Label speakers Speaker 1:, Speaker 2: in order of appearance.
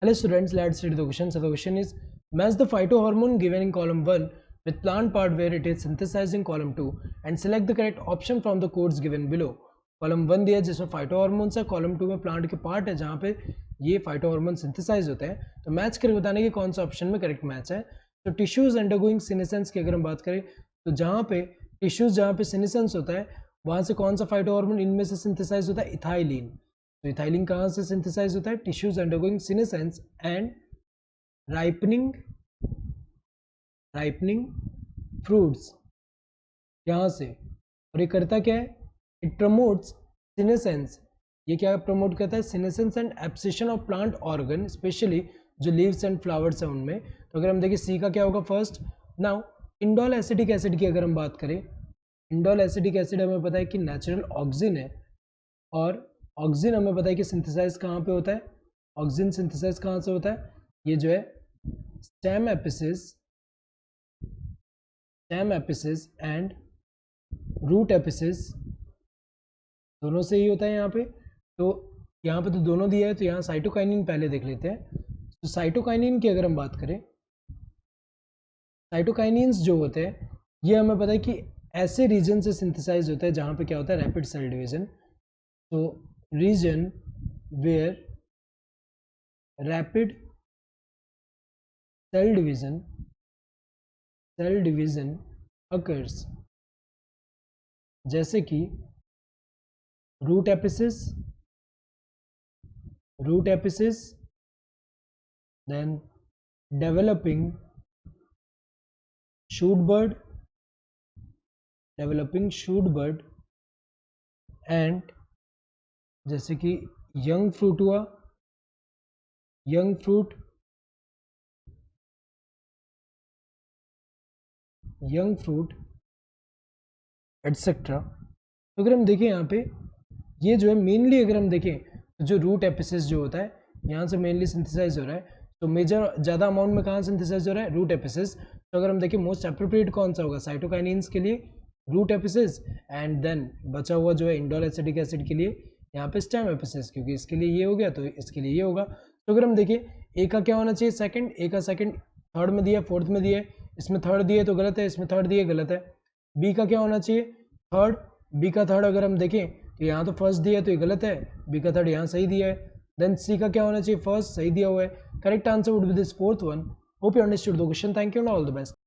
Speaker 1: Hello students, let's read the question. So the question is, match the phytohormone given in column 1 with plant part where it is synthesized in column 2 and select the correct option from the codes given below. Column 1 दिया है जिसमें फाइटोहॉर्मोन्स है, column 2 में plant के part है जहाँ पे ये फाइटोहॉर्मोन सिंथेसाइज होते हैं. तो मैच करके बताने की कौन सा ऑप्शन में करेक्ट मैच है. तो टिश्यूज अंडरगोइंग सीनेसेंस की अगर हम बात करें तो जहाँ पे टिश्यूज जहाँ पे सीनेसेंस होता है वहाँ से कौन सा फाइटोहॉर्मोन इनमें से सिंथेसाइज होता है, इथाइलिन. तो इथाइलिन कहाँ से सिंथेसाइज होता है, tissues undergoing senescence and ripening fruits यहाँ से. और ये करता क्या है, इट प्रमोट्स सीनेसेंस. ये क्या प्रमोट करता है, senescence and abscission of plant organ specially जो लीव्स एंड फ्लावर्स हैं उनमें. तो अगर हम देखिए सी का क्या होगा first. Now indole acetic acid की अगर हम बात करें, इंडोल एसिटिक एसिड हमें पता है कि नेचुरल ऑक्सिन है और ऑक्सिन हमें पता है कि सिंथेसाइज कहाँ पे होता है, ऑक्सिन सिंथेसाइज कहाँ से होता है, ये जो है stem apices and root apices दोनों से ही होता है यहाँ पे. तो यहाँ पे तो दोनों दिया है, तो यहाँ साइटोकाइनिन पहले देख लेते हैं. तो साइटोकाइनिन की अगर हम बात करें, साइटोकाइनिन्स जो होते हैं ये हमें पता है कि ऐसे रीजन से सिंथेसाइज होता है जहाँ पे क्या होता है, रैपिड सेल डिवीजन. तो region where rapid cell division occurs, जैसे कि root apices, then developing shoot bud and जैसे कि यंग फ्रूट हुआ, यंग फ्रूट एटसेट्रा. तो अगर हम देखें यहाँ पे ये जो है मेनली अगर हम देखें तो जो रूट एपिसिस जो होता है यहाँ से मेनली सिंथेसाइज हो रहा है. तो मेजर ज़्यादा अमाउंट में कहाँ सिंथेसाइज हो रहा है, रूट एपिसिस. तो अगर हम देखें मोस्ट अप्रोप्रिएट कौन सा होगा, साइटोकाइनिन्स के लिए रूट एपिसिस एंड देन बचा हुआ जो है इंडोल एसिटिक एसिड के लिए यहाँ पे स्टेम एपिसिस, क्योंकि इसके लिए ये हो गया तो इसके लिए ये होगा. तो अगर हम देखें ए का क्या होना चाहिए, सेकंड, ए का सेकंड थर्ड में दिया, फोर्थ में दिया है, इसमें थर्ड दिए तो गलत है, इसमें थर्ड दिए गलत है. बी का क्या होना चाहिए, थर्ड, बी का थर्ड अगर हम देखें तो यहाँ तो फर्स्ट दिया है तो ये गलत है, बी का थर्ड यहाँ सही दिया है. देन सी का क्या होना चाहिए, फर्स्ट, सही दिया हुआ है. Correct answer would be this fourth one. Hope you understood the question. Thank you and all the best.